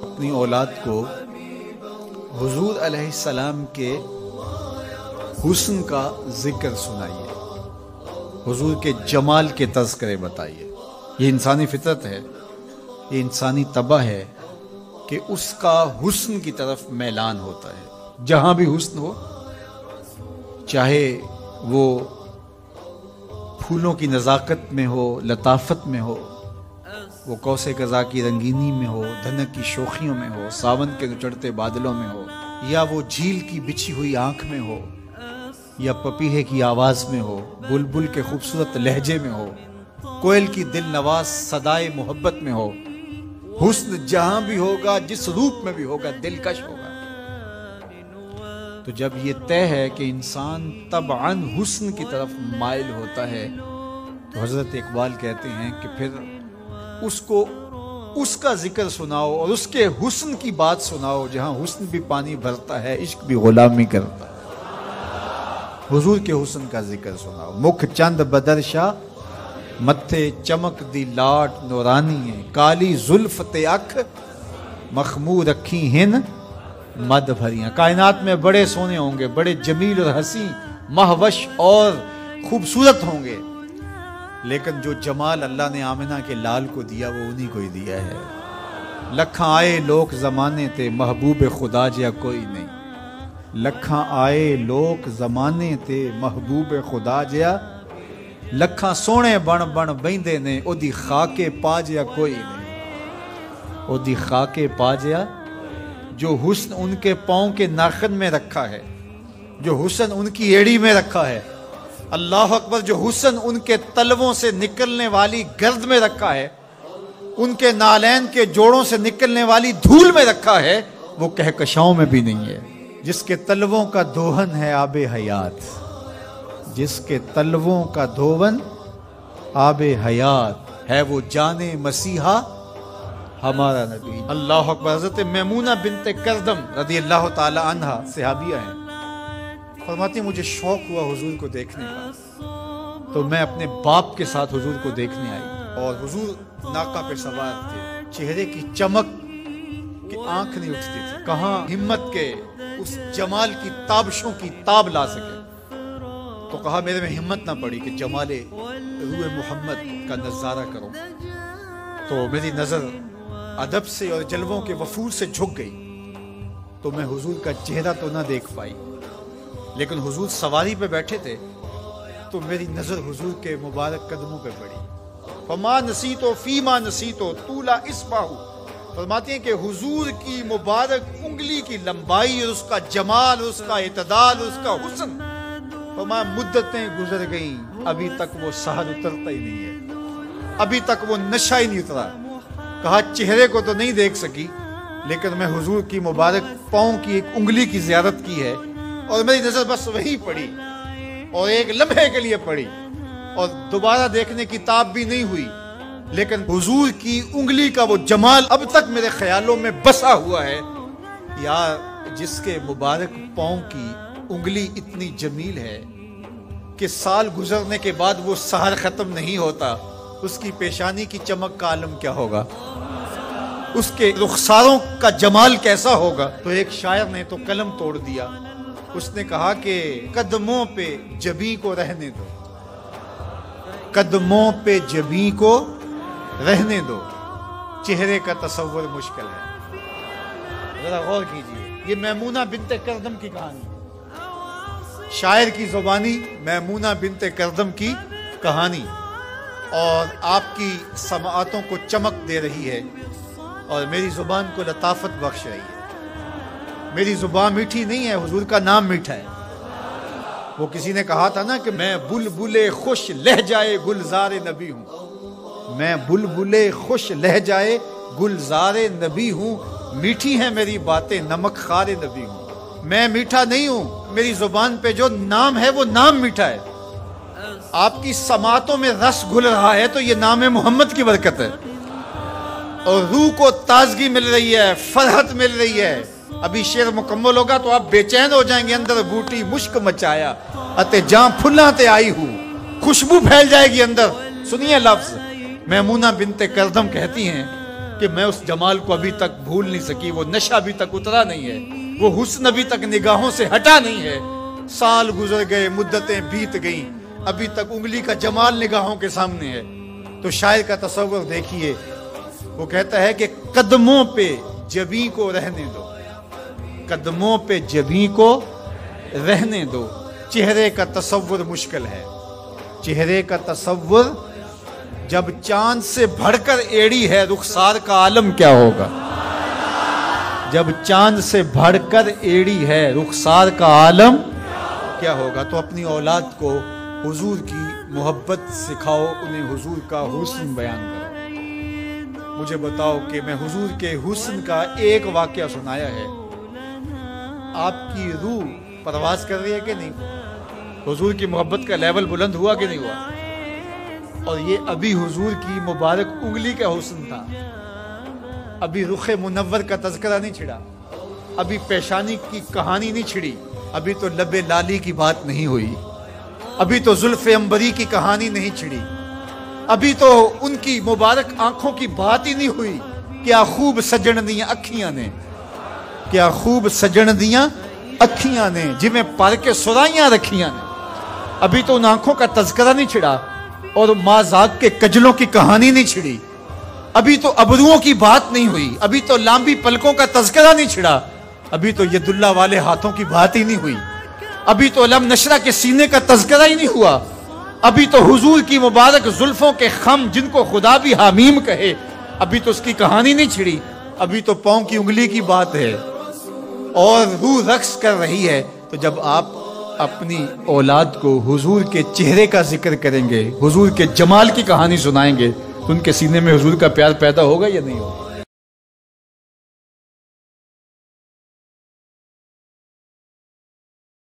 اپنی اولاد کو حضور علیہ السلام کے حسن کا ذکر سنائیے، حضور کے جمال کے تذکرے بتائیے۔ یہ انسانی فطرت ہے، یہ انسانی طبع ہے کہ اس کا حسن کی طرف میلان ہوتا ہے۔ جہاں بھی حسن ہو، چاہے وہ پھولوں کی نزاکت میں ہو، لطافت میں ہو، وہ کوسے قضا کی رنگینی میں ہو، دھنک کی شوخیوں میں ہو، ساون کے چڑھتے بادلوں میں ہو، یا وہ جھیل کی بچھی ہوئی آنکھ میں ہو، یا پپیہے کی آواز میں ہو، بلبل کے خوبصورت لہجے میں ہو، کوئل کی دل نواز صدائے محبت میں ہو، حسن جہاں بھی ہوگا، جس روپ میں بھی ہوگا، دلکش ہوگا۔ تو جب یہ طے ہے کہ انسان طبعاً حسن کی طرف مائل ہوتا ہے، تو حضرت اقبال کہتے ہیں کہ پھر اس کو اس کا ذکر سناؤ اور اس کے حسن کی بات سناؤ، جہاں حسن بھی پانی بھرتا ہے، عشق بھی غلامی کرتا ہے۔ حضور کے حسن کا ذکر سناؤ۔ مکھ چند بدر شاہ، متھے چمک دی لاٹ نورانی ہے، کالی زلف تے اکھ، مخمور رکھی ہن مد بھریاں۔ کائنات میں بڑے سونے ہوں گے، بڑے جمیل اور حسین، مہوش اور خوبصورت ہوں گے، لیکن جو جمال اللہ نے آمنہ کے لال کو دیا وہ انہی کو ہی دیا ہے۔ لکھاں آئے لوک زمانے تے، محبوب خدا جیا کوئی نہیں۔ لکھاں آئے لوک زمانے تے، محبوب خدا جیا، لکھاں سونے بن بن بیندے نے، او دی خاکے پا جیا کوئی نہیں۔ او دی خاکے پا جیا، جو حسن ان کے پاؤں کے ناخن میں رکھا ہے، جو حسن ان کی ایڑی میں رکھا ہے، اللہ اکبر، جو حسن ان کے تلووں سے نکلنے والی گرد میں رکھا ہے، ان کے نالین کے جوڑوں سے نکلنے والی دھول میں رکھا ہے، وہ کہکشاؤں میں بھی نہیں ہے۔ جس کے تلووں کا دھون ہے آب حیات، جس کے تلووں کا دھون آب حیات ہے، وہ جان مسیحا ہمارا نبی۔ اللہ اکبر۔ حضرت میمونہ بنت کردم رضی اللہ تعالی عنہ صحابیہ ہیں، فرماتی مجھے شوق ہوا حضور کو دیکھنے کا، تو میں اپنے باپ کے ساتھ حضور کو دیکھنے آئی، اور حضور ناقہ پہ سوار تھے، چہرے کی چمک کہ آنکھ نہیں اٹھتی تھی، کہاں ہمت کے اس جمال کی تابشوں کی تاب لا سکے۔ تو کہا میرے میں ہمت نہ پڑی کہ جمال روح محمد کا نظارہ کروں، تو میری نظر ادب سے اور جلووں کے وفور سے جھک گئی، تو میں حضور کا چہرہ تو نہ دیکھ پائی، لیکن حضور سواری پہ بیٹھے تھے، تو میری نظر حضور کے مبارک قدموں پہ پڑی۔ فما نسیتو فیما نسیتو طولا اصبعہ، فرماتے ہیں کہ حضور کی مبارک انگلی کی لمبائی اور اس کا جمال، اس کا اعتدال، اس کا حسن، فما مدتیں گزر گئیں، ابھی تک وہ سحر اترتا ہی نہیں ہے، ابھی تک وہ نشہ ہی نہیں اترا۔ کہا چہرے کو تو نہیں دیکھ سکی، لیکن میں حضور کی مبارک پاؤں کی ایک انگلی کی زیارت کی ہے، اور میری نظر بس وہی پڑی، اور ایک لمحے کے لیے پڑی، اور دوبارہ دیکھنے کی تاب بھی نہیں ہوئی، لیکن حضور کی انگلی کا وہ جمال اب تک میرے خیالوں میں بسا ہوا ہے۔ یار جس کے مبارک پاؤں کی انگلی اتنی جمیل ہے کہ سال گزرنے کے بعد وہ سحر ختم نہیں ہوتا، اس کی پیشانی کی چمک کا عالم کیا ہوگا، اس کے رخساروں کا جمال کیسا ہوگا۔ تو ایک شاعر نے تو قلم توڑ دیا، اس نے کہا کہ قدموں پہ جبیں کو رہنے دو، قدموں پہ جبیں کو رہنے دو، چہرے کا تصور مشکل ہے۔ ذرا غور کیجئے، یہ میمونہ بنت کردم کی کہانی، شاعر کی زبانی میمونہ بنت کردم کی کہانی، اور آپ کی سماعتوں کو چمک دے رہی ہے، اور میری زبان کو لطافت بخش رہی ہے۔ میری زبان میٹھی نہیں ہے، حضور کا نام میٹھا ہے۔ وہ کسی نے کہا تھا نا کہ میں بلبل خوش لہجائے گلزار نبی ہوں، میں بلبل خوش لہجائے گلزار نبی ہوں، میٹھی ہیں میری باتیں نمک خار نبی ہوں۔ میں میٹھا نہیں ہوں، میری زبان پہ جو نام ہے وہ نام میٹھا ہے۔ آپ کی سماعتوں میں رس گھل رہا ہے تو یہ نام محمد کی برکت ہے، اور روح کو تازگی مل رہی ہے، فرحت مل رہی ہے۔ ابھی شعر مکمل ہوگا تو آپ بے چین ہو جائیں گے۔ اندر بوٹی مشک مچایا اتے جاں پھلاں تے آئی ہوں، خوشبو پھیل جائے گی اندر۔ سنیے لفظ میمونہ بنت کردم کہتی ہیں کہ میں اس جمال کو ابھی تک بھول نہیں سکی، وہ نشہ ابھی تک اترا نہیں ہے، وہ حسن ابھی تک نگاہوں سے ہٹا نہیں ہے۔ سال گزر گئے، مدتیں بیت گئیں، ابھی تک انگلی کا جمال نگاہوں کے سامنے ہے۔ تو شاعر کا تصور دیکھیے، وہ کہتا ہے کہ قدموں پہ جبیں کو رہنے دو، قدموں پہ جبیں کو رہنے دو، چہرے کا تصور مشکل ہے، چہرے کا تصور جب چاند سے بڑھ کر ایڑی ہے، رخسار کا عالم کیا ہوگا؟ جب چاند سے بڑھ کر ایڑی ہے، رخسار کا عالم کیا ہوگا؟ تو اپنی اولاد کو حضور کی محبت سکھاؤ، انہیں حضور کا حسن بیان کرو۔ مجھے بتاؤ کہ میں حضور کے حسن کا ایک واقعہ سنایا ہے، آپ کی روح پرواز کر رہی ہے کہ نہیں؟ حضور کی محبت کا لیول بلند ہوا کہ نہیں ہوا؟ اور یہ ابھی حضور کی مبارک انگلی کا حسن تھا، ابھی رخ منور کا تذکرہ نہیں چھڑا، ابھی پیشانی کی کہانی نہیں چھڑی، ابھی تو لب لالی کی بات نہیں ہوئی، ابھی تو زلف عنبری کی کہانی نہیں چھڑی، ابھی تو ان کی مبارک آنکھوں کی بات ہی نہیں ہوئی۔ کیا خوب سجن دیاں اکھیاں نے، کیا خوب سجن دیاں اکھیاں نے، جمیں پر کے سرائیاں رکھیاں نے، ابھی تو ان آنکھوں کا تذکرہ نہیں چھڑا اور مازاق کے کجلوں کی کہانی نہیں چھڑی، ابھی تو ابروؤں کی بات نہیں ہوئی، ابھی تو لامبی پلکوں کا تذکرہ نہیں چھڑا، ابھی تو ید اللہ والے ہاتھوں کی بات ہی نہیں ہوئی، ابھی تو علم نشرہ کے سینے کا تذکرہ ہی نہیں ہوا، ابھی تو حضور کی مبارک زلفوں کے خم جن کو خدا بھی حمیم کہے، ابھی تو اس کی کہانی نہیں چھڑی، ابھی تو پاؤں کی انگلی کی بات ہے اور روح رقص کر رہی ہے۔ تو جب آپ اپنی اولاد کو حضور کے چہرے کا ذکر کریں گے، حضور کے جمال کی کہانی سنائیں گے، تو ان کے سینے میں حضور کا پیار پیدا ہوگا یا نہیں ہوگا؟